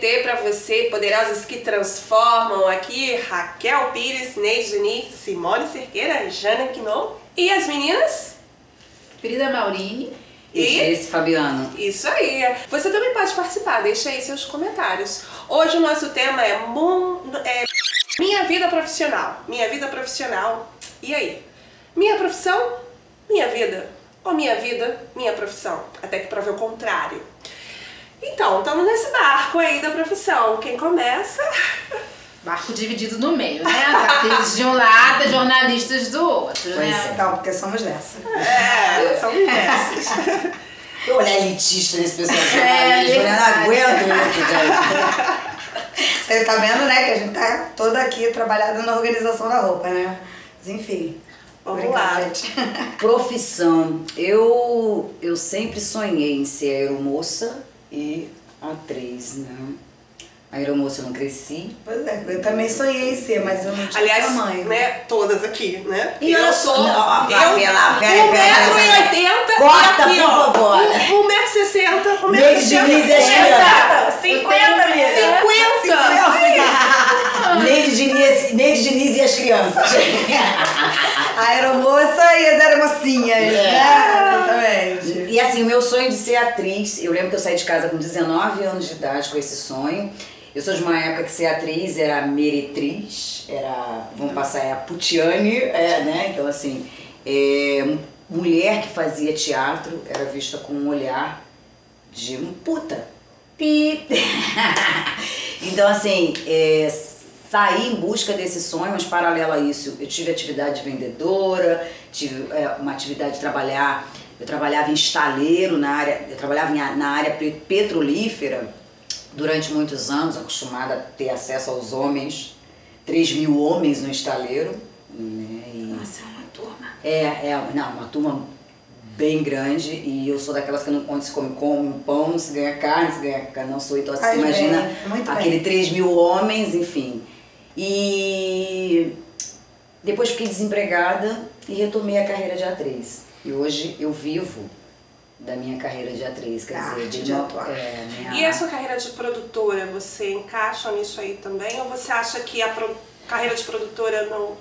apresentei para você, poderosas que transformam, aqui Raquel Pires, Neide Diniz, Simone Cerqueira, Jana Quinon e as meninas? Frida Maurini e esse Fabiano. Isso aí. Você também pode participar, deixa aí seus comentários. Hoje o nosso tema é minha vida profissional. Minha vida profissional. E aí? Minha profissão, minha vida. Ou minha vida, minha profissão. Até que prove o contrário. Então, estamos nesse barco aí da profissão. Quem começa? Barco dividido no meio, né? As atrizes de um lado, as jornalistas do outro, Pois né? é. Então, porque somos dessa. Somos dessas. Eu olhar elitista nesse pessoal de jornalismo, né? Não aguento isso, gente. Você tá vendo, né, que a gente tá toda aqui trabalhada na organização da roupa, né? Mas enfim. Vamos obrigada, lá. gente. Profissão. Eu sempre sonhei em ser aeromoça e atriz, né? Aeromoça eu não cresci. Pois é, eu também sonhei em ser, mas eu não tinha Aliás, tamanho. né, todas aqui, né? E eu sou... Não, eu, pera, 1,80m. Corta, aqui, por favor. 1,60m, Neide Diniz é 50, 50, amiga. 50! Neide Diniz e as crianças. A aeromoça e as aeromocinhas, né? Exatamente. E assim, o meu sonho de ser atriz, eu lembro que eu saí de casa com 19 anos de idade com esse sonho. Eu sou de uma época que ser atriz era meretriz, vamos passar, a Putiane, né? Então assim, mulher que fazia teatro era vista com um olhar de puta. Pi. Então assim, saí em busca desse sonho, mas paralelo a isso, eu tive atividade de vendedora, tive uma atividade de trabalhar, eu trabalhava em estaleiro eu trabalhava na área petrolífera durante muitos anos, acostumada a ter acesso aos homens, 3.000 homens no estaleiro. Né? Nossa, é uma turma. Não, uma turma bem grande, e eu sou daquelas que onde se come pão, não se ganha carne, se ganha carne, não sou, então você imagina aquele 3.000 homens, enfim. E depois fiquei desempregada e retomei a carreira de atriz. E hoje eu vivo da minha carreira de atriz, quer dizer, de atuar. E a sua carreira de produtora, você encaixa nisso aí também? Ou você acha que a carreira de produtora não...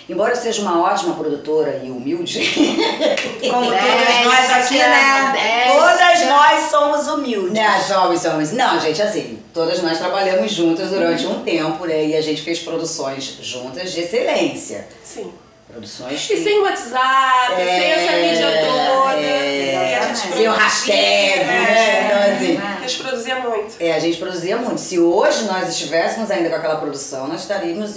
Embora eu seja uma ótima produtora e humilde, como todas nós aqui, né? Todas nós somos humildes. Né, somos. Não, gente, assim, todas nós trabalhamos juntas durante um tempo, né? E a gente fez produções juntas de excelência. Sim. Produções E sem WhatsApp, sem essa mídia toda. E a gente sem o hashtag, né? Então, assim, a gente produzia muito. a gente produzia muito. Se hoje nós estivéssemos ainda com aquela produção, nós estaríamos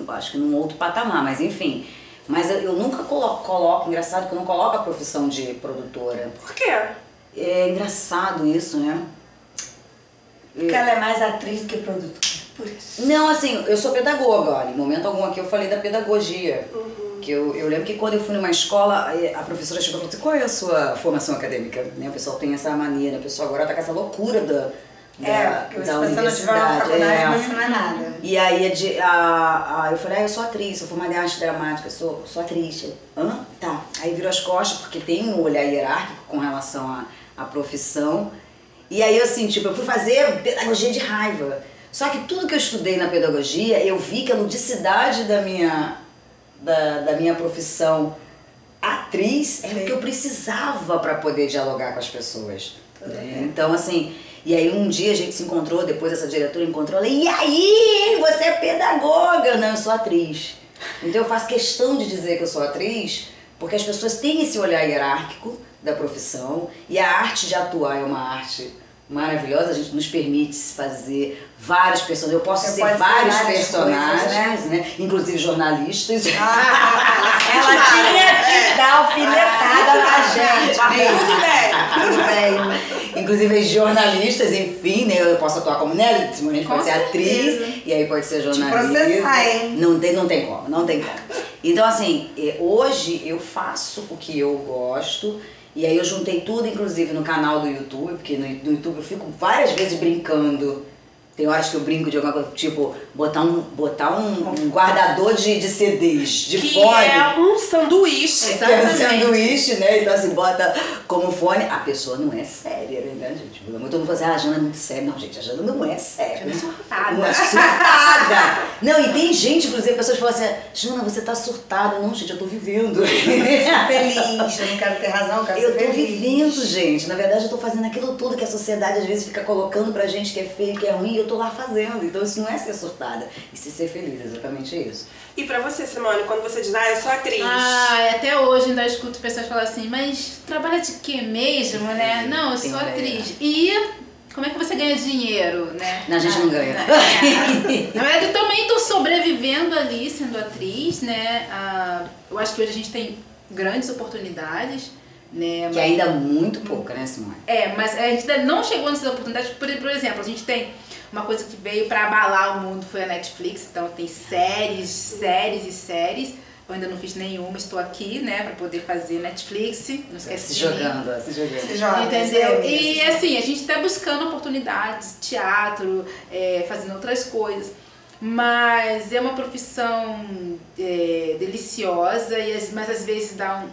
acho que num outro patamar, mas enfim. Mas eu nunca coloco, engraçado que eu não coloco a profissão de produtora. Por quê? É engraçado isso, né? Porque ela é mais atriz do que produtora. Por isso. Não, assim, eu sou pedagoga, olha, em momento algum aqui eu falei da pedagogia. Que eu lembro que quando eu fui numa escola, a professora chegou e falou assim, qual é a sua formação acadêmica? Né? O pessoal tem essa mania, né? O pessoal agora tá com essa loucura da porque da se você não tiver uma faculdade, você não é nada. E aí eu falei, eu sou atriz, sou formada em arte dramática, sou atriz. Hã? Tá. Aí virou as costas, porque tem um olhar hierárquico com relação à profissão. E aí assim, tipo, eu fui fazer pedagogia de raiva. Só que tudo que eu estudei na pedagogia, eu vi que a ludicidade da minha profissão atriz era o que eu precisava para poder dialogar com as pessoas. Né? Então, assim, e aí um dia a gente se encontrou, depois essa diretora encontrou, ela, e aí, você é pedagoga? Não, eu sou atriz. Então eu faço questão de dizer que eu sou atriz, porque as pessoas têm esse olhar hierárquico da profissão, e a arte de atuar é uma arte maravilhosa, a gente nos permite fazer vários personagens, eu posso ser vários personagens, né? Inclusive jornalistas. Ela tinha que dar alfinetada na gente. Tudo bem. Inclusive jornalistas, enfim, né? Eu posso atuar como Nelly, a gente pode ser atriz, e aí pode ser jornalista. Te processar, hein? Não tem como. Então assim, hoje eu faço o que eu gosto. E aí eu juntei tudo, inclusive no canal do YouTube, porque no YouTube eu fico várias vezes brincando. Tem horas que eu brinco de alguma coisa, tipo, botar um guardador de CDs, de que fone. é um sanduíche. Que é um sanduíche, né? Então assim, bota como fone. A pessoa não é séria, né, gente? Todo mundo fala assim, a Jana é muito séria. Não, gente, a Jana não é séria. Jana é surtada. Não é surtada. Não, e tem gente, inclusive, pessoas falam assim, Jana, você tá surtada. Não, gente, eu tô vivendo. Feliz, eu não quero ter razão, eu quero ser Eu tô feliz. vivendo, gente. Na verdade, eu tô fazendo aquilo tudo que a sociedade às vezes fica colocando pra gente que é feio, que é ruim, e eu tô lá fazendo. Então isso não é ser surtada, isso é ser feliz, exatamente isso. E pra você, Simone, quando você diz, eu sou atriz. Até hoje ainda escuto pessoas falar assim, mas trabalha de quê mesmo, né? Não, eu sou atriz. E como é que você ganha dinheiro, né? Não, a gente não ganha. Na verdade, eu também tô sobrevivendo ali, sendo atriz, né? Eu acho que hoje a gente tem grandes oportunidades, né? Que ainda é muito pouca, né, Simone? Mas a gente ainda não chegou nessas oportunidades. Por exemplo, a gente tem uma coisa que veio pra abalar o mundo, foi a Netflix. Então tem séries. Eu ainda não fiz nenhuma, estou aqui, né, pra poder fazer Netflix. Não esquece se de mim. Se jogando. Entendeu? E assim, a gente tá buscando oportunidades, teatro, fazendo outras coisas. Mas é uma profissão deliciosa, mas às vezes dá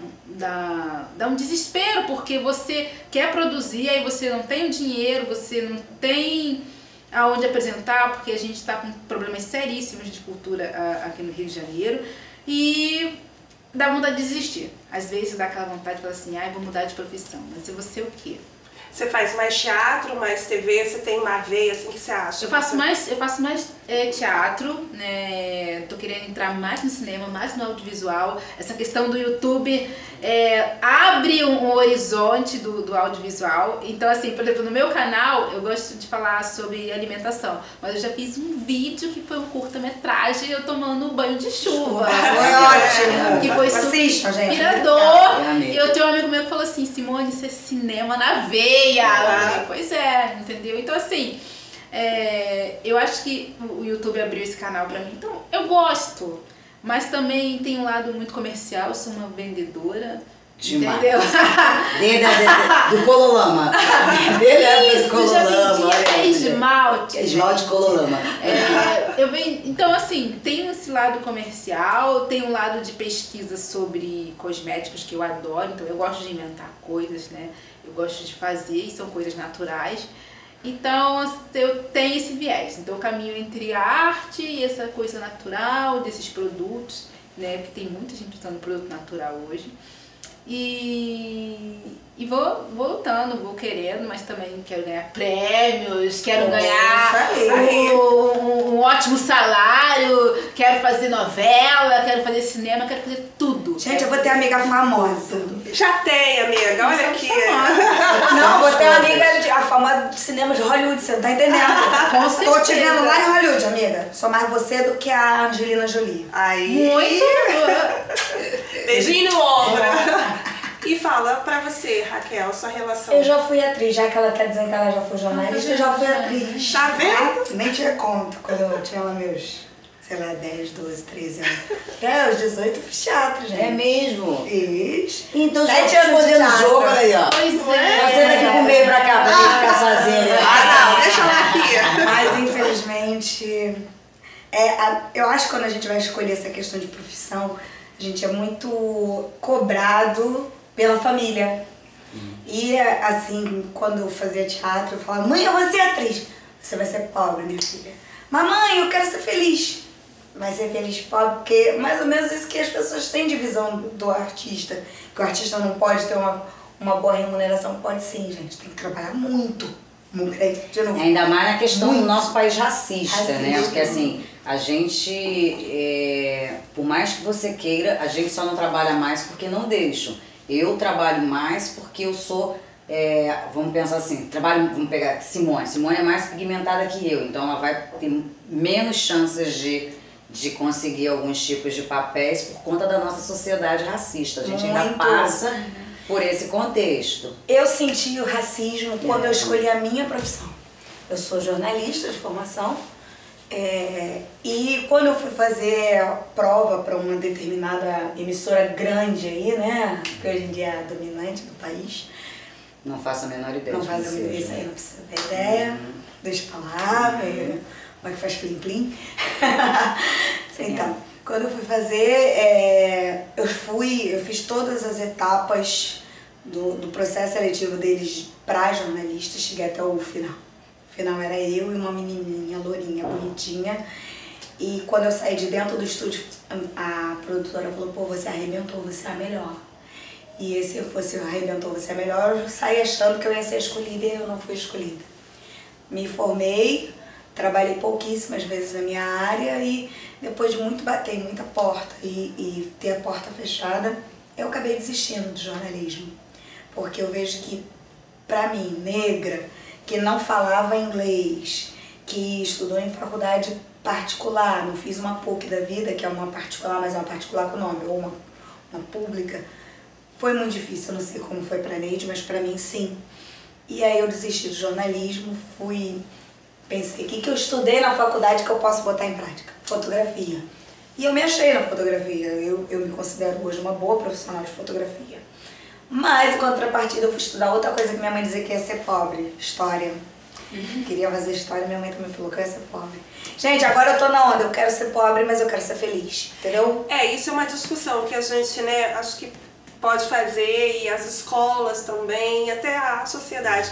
um desespero, porque você quer produzir, aí você não tem o dinheiro, você não tem aonde apresentar, porque a gente está com problemas seríssimos de cultura aqui no Rio de Janeiro, e dá vontade de desistir. Às vezes dá aquela vontade de falar assim, vou mudar de profissão, mas e você o quê? Você faz mais teatro, mais TV, você tem uma veia, assim, que você acha? Eu faço mais teatro, né? Tô querendo entrar mais no cinema, mais no audiovisual. Essa questão do YouTube abre um horizonte do audiovisual. Então, assim, por exemplo, no meu canal eu gosto de falar sobre alimentação, mas eu já fiz um vídeo que foi um curta-metragem eu tomando um banho de chuva. Foi ótimo. Que foi Assistam, gente. inspirador. E eu tenho um amigo meu que falou assim, Simone, isso é cinema na veia. Pois é, entendeu? Então, assim, eu acho que o YouTube abriu esse canal pra mim, então eu gosto, mas também tem um lado muito comercial, eu sou uma vendedora, demais. entendeu? Do Cololama. Isso, Cololama. já vendi esmalte. Esmalte Cololama. Então, assim, tem esse lado comercial, tem um lado de pesquisa sobre cosméticos que eu adoro, então eu gosto de inventar coisas, né? Eu gosto de fazer, e são coisas naturais. Então, eu tenho esse viés. Então, eu caminho entre a arte e essa coisa natural, desses produtos, né? Porque tem muita gente usando produto natural hoje. E vou lutando, vou querendo, mas também quero ganhar prêmios, quero ganhar um ótimo salário, quero fazer novela, quero fazer cinema, quero fazer tudo. Gente, eu vou ter amiga famosa. Já tem, amiga, olha aqui. Não, vou ter uma amiga a famosa de cinema de Hollywood, você não tá entendendo? Com certeza. Tô te vendo lá em Hollywood, amiga. Sou mais você do que a Angelina Jolie. Aí. Muito! Beijinho no ombro. E fala pra você, Raquel, sua relação. Eu já fui atriz, já que ela quer dizer que ela já foi jornalista, eu já fui atriz. Tá vendo? Nem tinha conto quando eu tinha lá meus, sei lá, 10, 12, 13 anos. Até os 18 eu fiz teatro, gente. É mesmo? Fiz. Então, 7 já anos de podendo teatro. jogo, olha aí, ó. Pois é. Você daqui pro meio pra cá, pra gente ficar sozinha. Não, deixa ela aqui. Mas, infelizmente, eu acho que quando a gente vai escolher essa questão de profissão, a gente é muito cobrado pela família. E, assim, quando eu fazia teatro, eu falava, mãe, eu vou ser atriz. Você vai ser pobre, minha filha. Mamãe, eu quero ser feliz. Vai ser feliz pobre, porque mais ou menos isso que as pessoas têm de visão do artista. Que o artista não pode ter uma boa remuneração. Pode sim, gente. Tem que trabalhar muito. De novo. Ainda mais na questão do nosso país racista, né? Racista. Porque assim, a gente, por mais que você queira, a gente só não trabalha mais porque não deixam. Eu trabalho mais porque eu sou, vamos pensar assim, vamos pegar Simone. Simone é mais pigmentada que eu, então ela vai ter menos chances de conseguir alguns tipos de papéis por conta da nossa sociedade racista. A gente ainda Muito. passa por esse contexto. Eu senti o racismo quando eu escolhi a minha profissão. Eu sou jornalista de formação e quando eu fui fazer prova para uma determinada emissora grande aí, né, que hoje em dia é a dominante do país, Não faço a menor ideia. Não faz a menor ideia, não precisa ter ideia. Deixa eu falar, como é que faz plim-plim. Então, quando eu fui fazer, eu fiz todas as etapas do processo seletivo deles para jornalista, cheguei até o final. O final era eu e uma menininha, lourinha, bonitinha. E quando eu saí de dentro do estúdio, a produtora falou, pô, você arrebentou, você é a melhor. E se eu fosse arrebentou, você é a melhor, eu saí achando que eu ia ser escolhida e eu não fui escolhida. Me formei, trabalhei pouquíssimas vezes na minha área e depois de muito bater em muita porta e ter a porta fechada, eu acabei desistindo do jornalismo. Porque eu vejo que, pra mim, negra, que não falava inglês, que estudou em faculdade particular, não fiz uma PUC da vida, que é uma particular, mas é uma particular com nome, ou uma pública, foi muito difícil. Eu não sei como foi pra Neide, mas pra mim sim. E aí eu desisti do jornalismo, pensei, o que eu estudei na faculdade que eu posso botar em prática? Fotografia. E eu me achei na fotografia, eu me considero hoje uma boa profissional de fotografia. Mas, em contrapartida, eu fui estudar outra coisa que minha mãe dizia que ia ser pobre, história. Queria fazer história, minha mãe também falou que eu ia ser pobre. Gente, agora eu tô na onda, eu quero ser pobre, mas eu quero ser feliz, entendeu? Isso é uma discussão que a gente, né, acho que pode fazer, e as escolas também, e até a sociedade.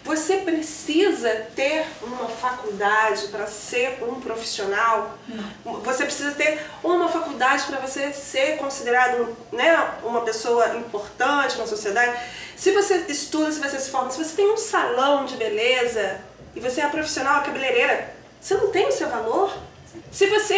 Você precisa ter uma faculdade para ser um profissional? Não. Você precisa ter uma faculdade para você ser considerado, né, uma pessoa importante na sociedade? Se você estuda, se você se forma, se você tem um salão de beleza e você é profissional, cabeleireira, você não tem o seu valor? Se você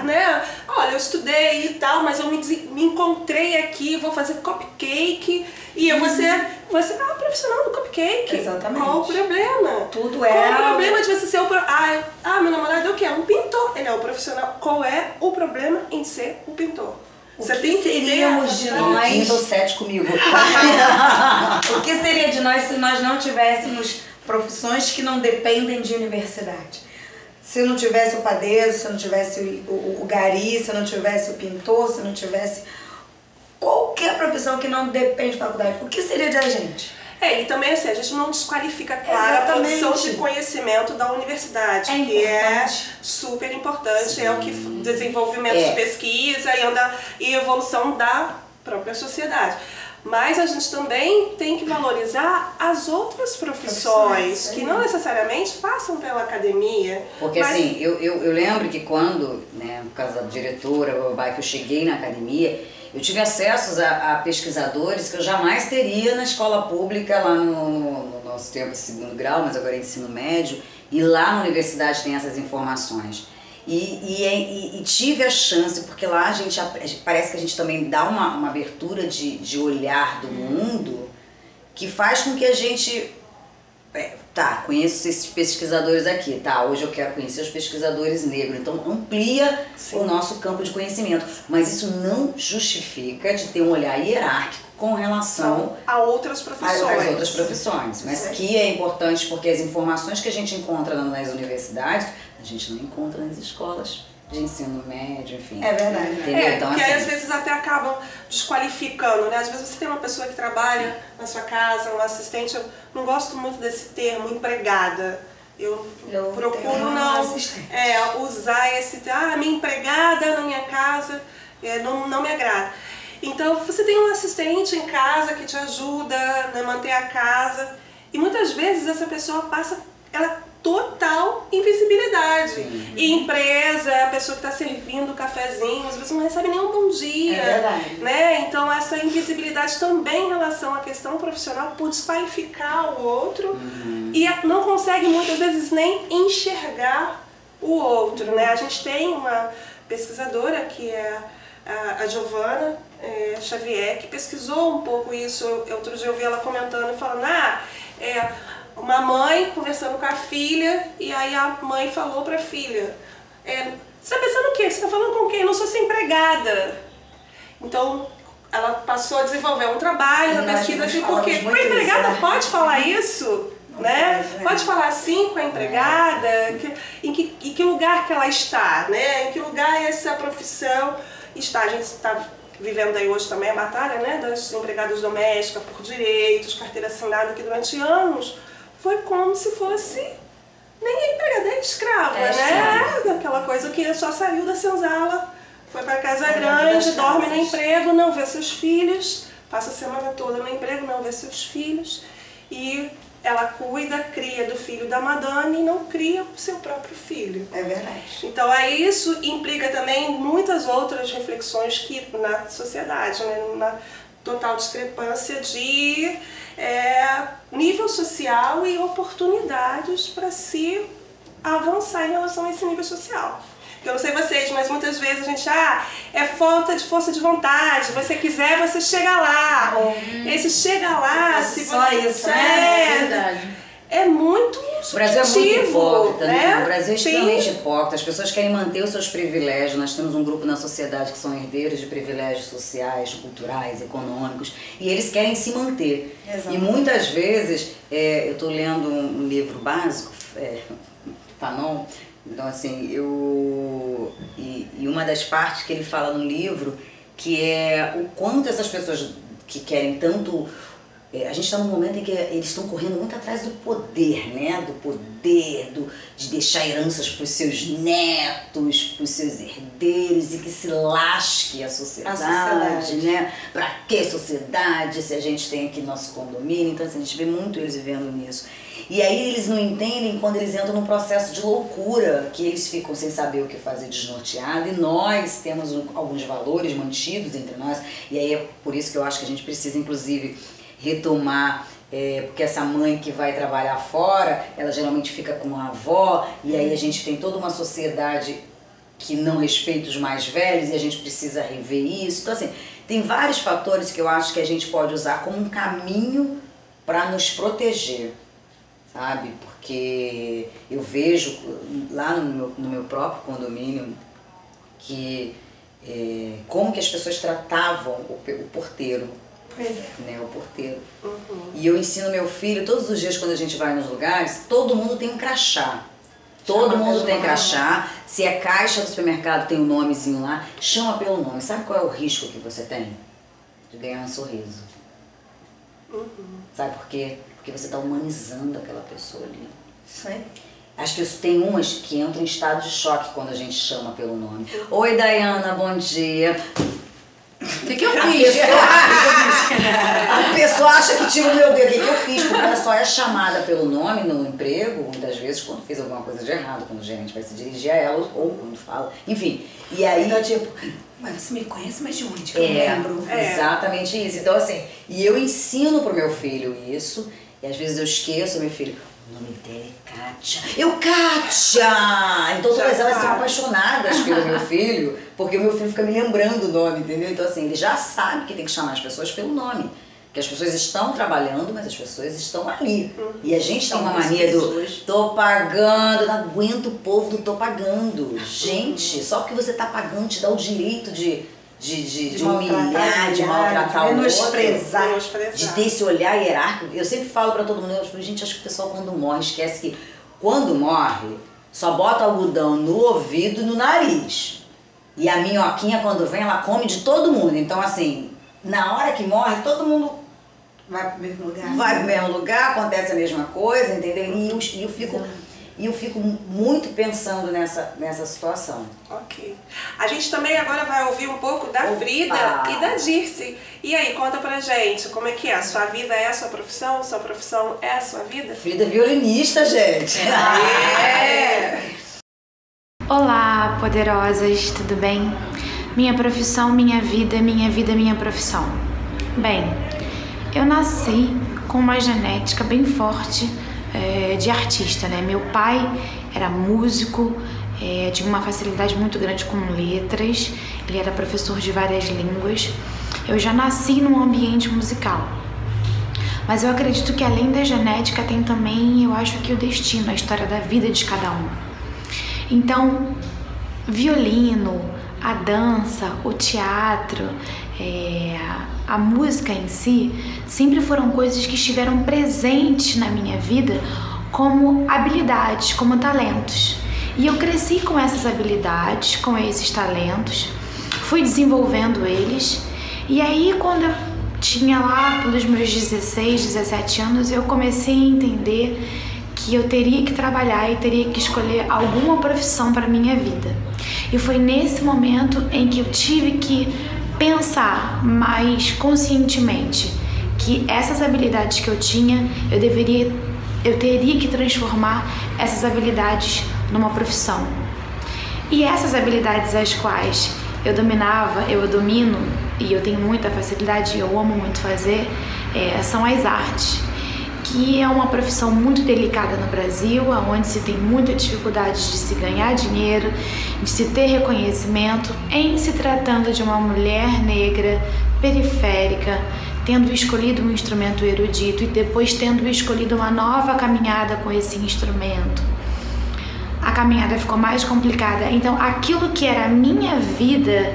né, olha, eu estudei e tal, mas eu me encontrei aqui, vou fazer cupcake e eu vou ser profissional do cupcake. Exatamente. Qual o problema? Tudo é... Qual o problema de você ser meu namorado é o quê? Um pintor. Ele é um profissional. Qual é o problema em ser um pintor? Você tem que seríamos de nós... Quinto 7 comigo. O que seria de nós se nós não tivéssemos profissões que não dependem de universidade? Se não tivesse o padeiro, se não tivesse o gari, se não tivesse o pintor, se não tivesse qualquer profissão que não depende de faculdade, o que seria de a gente? E também assim, a gente não desqualifica, claro, a produção de conhecimento da universidade, que é super importante, sim. É o que desenvolvimento de pesquisa e evolução da própria sociedade. Mas a gente também tem que valorizar as outras profissões que não necessariamente passam pela academia. Porque assim, eu lembro que quando, né, por causa da diretora, que eu cheguei na academia, eu tive acesso a pesquisadores que eu jamais teria na escola pública, lá no nosso tempo, segundo grau, mas agora é ensino médio, e lá na universidade tem essas informações. E tive a chance, porque lá parece que a gente também dá uma abertura de olhar do mundo que faz com que a gente... conheço esses pesquisadores aqui, hoje eu quero conhecer os pesquisadores negros, então amplia o nosso campo de conhecimento, mas isso não justifica de ter um olhar hierárquico com relação a outras profissões. Às outras profissões, mas que é importante porque as informações que a gente encontra nas universidades, a gente não encontra nas escolas de ensino médio, enfim. É verdade. Entendeu? Então, porque assim, às vezes até acabam desqualificando, né? Às vezes você tem uma pessoa que trabalha na sua casa, um assistente, eu não gosto muito desse termo, empregada. Eu procuro não usar esse minha empregada na minha casa, não me agrada. Então você tem um assistente em casa que te ajuda a manter a casa e muitas vezes essa pessoa passa total invisibilidade. Sim. E empresa, a pessoa que está servindo o cafezinho, às vezes não recebe nenhum bom dia. É verdade. Né? Então essa invisibilidade também em relação à questão profissional por desqualificar o outro e não consegue muitas vezes nem enxergar o outro. Né? A gente tem uma pesquisadora que é a Giovana Xavier, que pesquisou um pouco isso. Outro dia eu vi ela comentando e falando, uma mãe conversando com a filha, e aí a mãe falou pra filha, você tá pensando o quê? Você tá falando com quem? Eu não sou sua empregada. Então, ela passou a desenvolver um trabalho na pesquisa, assim, porque com a empregada pode falar isso, né? Pode falar assim com a empregada, em que lugar que ela está, né? Em que lugar essa profissão está. A gente está vivendo aí hoje também a batalha, né, das empregadas domésticas por direitos, carteira assinada, que durante anos foi como se fosse nem empregada, é escrava, né? Aquela coisa que só saiu da senzala, foi para casa grande, dorme no emprego, não vê seus filhos, passa a semana toda no emprego, não vê seus filhos, e ela cuida, cria do filho da madame e não cria o seu próprio filho. É verdade. Então aí isso implica também muitas outras reflexões que na sociedade, né, uma total discrepância de nível social e oportunidades para se avançar em relação a esse nível social. Eu não sei vocês, mas muitas vezes a gente, é falta de força de vontade, você quiser, você chega lá. Esse chega lá, se só você isso, né? É verdade. É muito O Brasil é muito hipócrita, né? O Brasil é Sim. extremamente hipócrita. As pessoas querem manter os seus privilégios. Nós temos um grupo na sociedade que são herdeiros de privilégios sociais, culturais, econômicos, e eles querem se manter. Exato. E muitas vezes, eu estou lendo um livro básico, Fanon. Então, assim, e uma das partes que ele fala no livro, que é o quanto essas pessoas que querem tanto... a gente está num momento em que eles estão correndo muito atrás do poder, né? Do poder, de deixar heranças para os seus netos, para os seus herdeiros, e que se lasque a sociedade, né? Para que sociedade se a gente tem aqui nosso condomínio? Então, assim, a gente vê muito eles vivendo nisso. E aí eles não entendem quando eles entram num processo de loucura, que eles ficam sem saber o que fazer, desnorteado, e nós temos alguns valores mantidos entre nós, e aí é por isso que eu acho que a gente precisa, inclusive, retomar, porque essa mãe que vai trabalhar fora, ela geralmente fica com a avó, e aí a gente tem toda uma sociedade que não respeita os mais velhos, e a gente precisa rever isso. Então, assim, tem vários fatores que eu acho que a gente pode usar como um caminho para nos proteger, sabe? Porque eu vejo lá no meu próprio condomínio que como que as pessoas tratavam o porteiro. Pois é. Né, o porteiro. E eu ensino meu filho, todos os dias quando a gente vai nos lugares, todo mundo tem um crachá. Todo mundo tem crachá. Se é caixa do supermercado, tem um nomezinho lá. Chama pelo nome. Sabe qual é o risco que você tem? De ganhar um sorriso. Sabe por quê? Porque você está humanizando aquela pessoa ali. Isso aí. As pessoas, tem umas que entram em estado de choque quando a gente chama pelo nome. Oi, Dayana, bom dia. O que eu fiz? A pessoa acha que tira o meu dedo. O que eu fiz? Porque ela só é chamada pelo nome no emprego, muitas vezes, quando fez alguma coisa de errado, quando o gerente vai se dirigir a ela, ou quando fala. Enfim, e aí... Então, tipo, mas você me conhece, mas de onde? Que eu lembro. Exatamente isso. Então, assim, e eu ensino pro meu filho isso, e às vezes eu esqueço, meu filho... O nome dela é Kátia. Eu, Kátia! Então todas elas são apaixonadas pelo meu filho, porque o meu filho fica me lembrando o nome, entendeu? Então, assim, ele já sabe que tem que chamar as pessoas pelo nome. Que as pessoas estão trabalhando, mas as pessoas estão ali. E a gente tem uma mania do tô pagando, não aguento o povo do tô pagando. Gente, só porque você tá pagando te dá o direito de humilhar, de maltratar o outro, de ter esse olhar hierárquico. Eu sempre falo pra todo mundo, eu falo, gente, acho que o pessoal quando morre esquece que quando morre, só bota algodão no ouvido e no nariz. E a minhoquinha quando vem, ela come de todo mundo. Então, assim, na hora que morre, todo mundo vai pro mesmo lugar. Vai pro mesmo lugar, acontece a mesma coisa, entendeu? E eu fico muito pensando nessa situação. Ok. A gente também agora vai ouvir um pouco da Frida e da Dirce. E aí, conta pra gente, como é que é? Sua vida é a sua profissão? Sua profissão é a sua vida? Frida é violinista, gente. Olá, poderosas, tudo bem? Minha profissão, minha vida, minha profissão. Bem, eu nasci com uma genética bem forte de artista, né? Meu pai era músico, tinha uma facilidade muito grande com letras, ele era professor de várias línguas. Eu já nasci num ambiente musical. Mas eu acredito que além da genética tem também, eu acho que o destino, a história da vida de cada um. Então, violino, a dança, o teatro, a música em si, sempre foram coisas que estiveram presentes na minha vida como habilidades, como talentos. E eu cresci com essas habilidades, com esses talentos, fui desenvolvendo eles E aí, quando eu tinha lá pelos meus 16, 17 anos, eu comecei a entender que eu teria que trabalhar e teria que escolher alguma profissão para minha vida. E foi nesse momento em que eu tive que pensar mais conscientemente que essas habilidades que eu tinha, eu teria que transformar essas habilidades numa profissão. E essas habilidades as quais eu domino e eu tenho muita facilidade, eu amo muito fazer, são as artes, que é uma profissão muito delicada no Brasil, onde se tem muita dificuldade de se ganhar dinheiro, de se ter reconhecimento, em se tratando de uma mulher negra, periférica, tendo escolhido um instrumento erudito e depois tendo escolhido uma nova caminhada com esse instrumento. A caminhada ficou mais complicada, então aquilo que era a minha vida,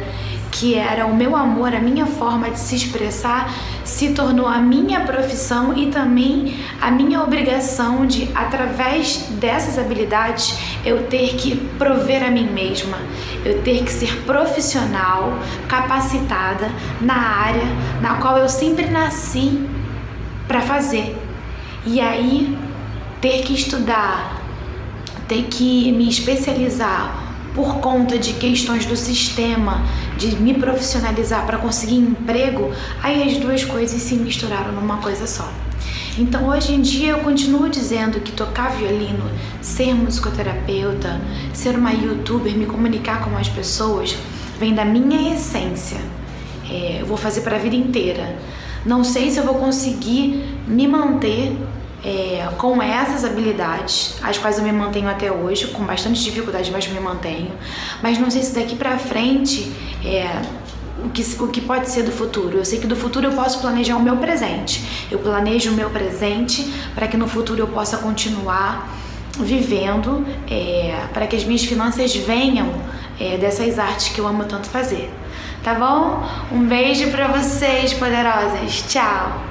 que era o meu amor, a minha forma de se expressar, se tornou a minha profissão e também a minha obrigação de, através dessas habilidades, eu ter que prover a mim mesma, eu ter que ser profissional, capacitada na área na qual eu sempre nasci para fazer. E aí, ter que estudar, ter que me especializar por conta de questões do sistema, de me profissionalizar para conseguir emprego, aí as duas coisas se misturaram numa coisa só. Então hoje em dia eu continuo dizendo que tocar violino, ser musicoterapeuta, ser uma youtuber, me comunicar com as pessoas, vem da minha essência. Eu vou fazer para a vida inteira. Não sei se eu vou conseguir me manter com essas habilidades, as quais eu me mantenho até hoje, com bastante dificuldade, mas me mantenho. Mas não sei se daqui pra frente o que pode ser do futuro. Eu sei que do futuro eu posso planejar o meu presente. Eu planejo o meu presente para que no futuro eu possa continuar vivendo, para que as minhas finanças venham dessas artes que eu amo tanto fazer. Tá bom? Um beijo pra vocês, poderosas. Tchau!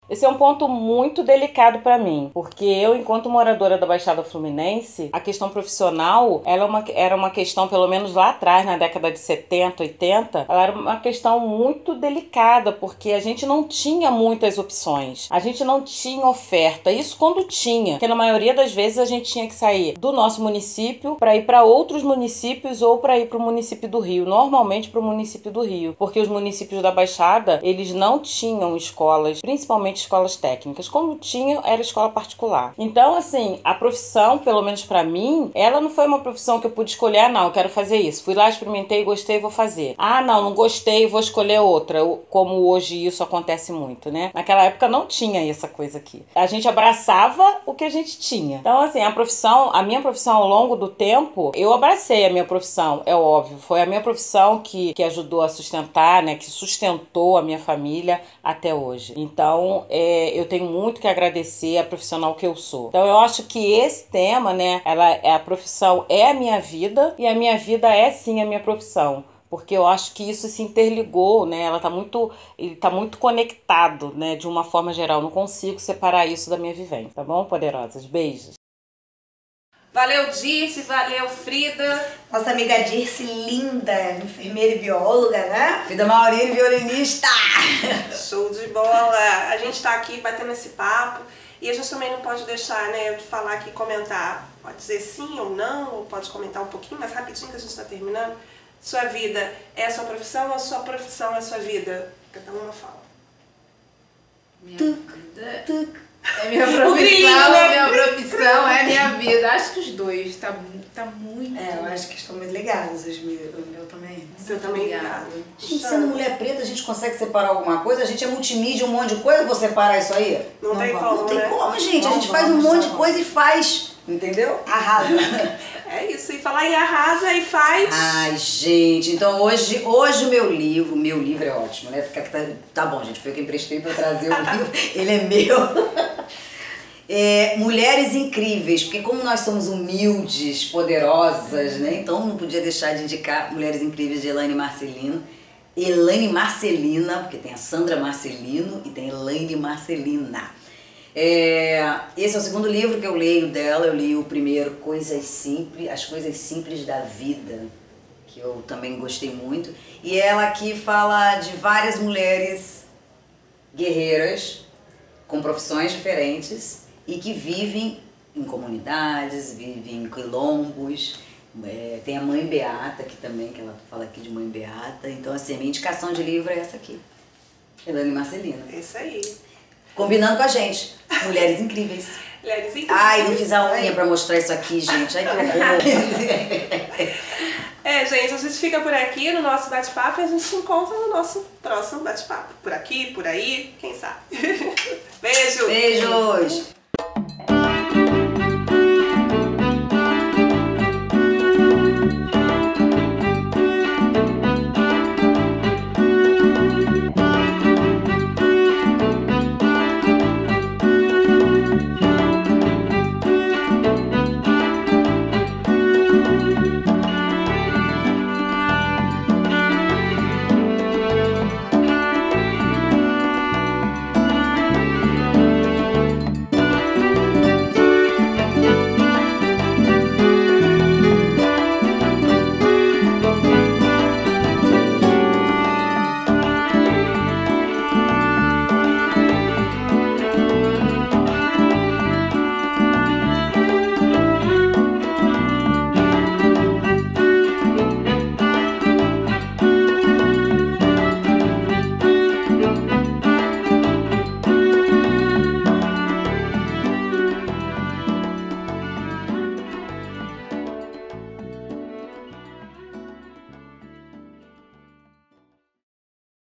Esse é um ponto muito delicado para mim, porque eu, enquanto moradora da Baixada Fluminense, a questão profissional era uma questão, pelo menos lá atrás, na década de 70, 80, ela era uma questão muito delicada, porque a gente não tinha muitas opções, a gente não tinha oferta, isso quando tinha, porque na maioria das vezes a gente tinha que sair do nosso município para ir para outros municípios ou para ir para o município do Rio, normalmente para o município do Rio, porque os municípios da Baixada, eles não tinham escolas, principalmente escolas técnicas. Quando tinha, era escola particular. Então, assim, a profissão, pelo menos pra mim, ela não foi uma profissão que eu pude escolher, não, eu quero fazer isso. Fui lá, experimentei, gostei, vou fazer. Não gostei, vou escolher outra, como hoje isso acontece muito, né? Naquela época não tinha essa coisa aqui. A gente abraçava o que a gente tinha. Então, assim, a minha profissão ao longo do tempo, eu abracei a minha profissão, é óbvio. Foi a minha profissão que ajudou a sustentar, né? Que sustentou a minha família até hoje. Então, eu tenho muito que agradecer a profissional que eu sou. Então eu acho que esse tema, né, a profissão é a minha vida e a minha vida é sim a minha profissão. Porque eu acho que isso se interligou, né? Ele tá muito conectado, né? De uma forma geral. Não consigo separar isso da minha vivência. Tá bom, poderosas? Beijos. Valeu, Dirce, valeu, Frida. Nossa amiga Dirce, linda, enfermeira e bióloga, né? Frida Maurini, violinista! Show de bola! A gente tá aqui batendo esse papo e a gente também não pode deixar, né, de falar aqui, comentar. Pode dizer sim ou não, ou pode comentar um pouquinho mais rapidinho que a gente tá terminando. Sua vida é a sua profissão ou a sua profissão é a sua vida? Cada uma fala. Minha vida é minha profissão, minha profissão é minha vida. Acho que os dois, tá muito... eu acho que estão muito ligados, o meu também. O seu também ligado. Gente, sendo mulher preta, a gente consegue separar alguma coisa? A gente é multimídia, um monte de coisa, vou separar isso aí? Não tem como, Não tem né? como, gente. A gente faz um monte de coisa e faz, entendeu? Arrasa. É isso, e falar em arrasa e faz. Ai, gente, então hoje o meu livro é ótimo, né? Tá bom, gente, foi eu que emprestei pra trazer o livro, ele é meu. Mulheres Incríveis, porque como nós somos humildes, poderosas, né? Então não podia deixar de indicar Mulheres Incríveis de Elaine Marcelino. Elaine Marcelina, porque tem a Sandra Marcelino e tem Elaine Marcelina. Esse é o segundo livro que eu leio dela. Eu li o primeiro, As Coisas Simples da Vida. que eu também gostei muito. E ela aqui fala de várias mulheres guerreiras, com profissões diferentes e que vivem em comunidades, vivem em quilombos. Tem a Mãe Beata aqui também, que ela fala aqui de Mãe Beata. Então, assim, a minha indicação de livro é essa aqui. Elaine Marcelino. Isso aí. Combinando com a gente. Mulheres incríveis. Mulheres incríveis. Ai, não fiz a unha pra mostrar isso aqui, gente. Ai, que horror. Gente, a gente fica por aqui no nosso bate-papo e a gente se encontra no nosso próximo bate-papo. Por aqui, por aí, quem sabe. Beijo! Beijos!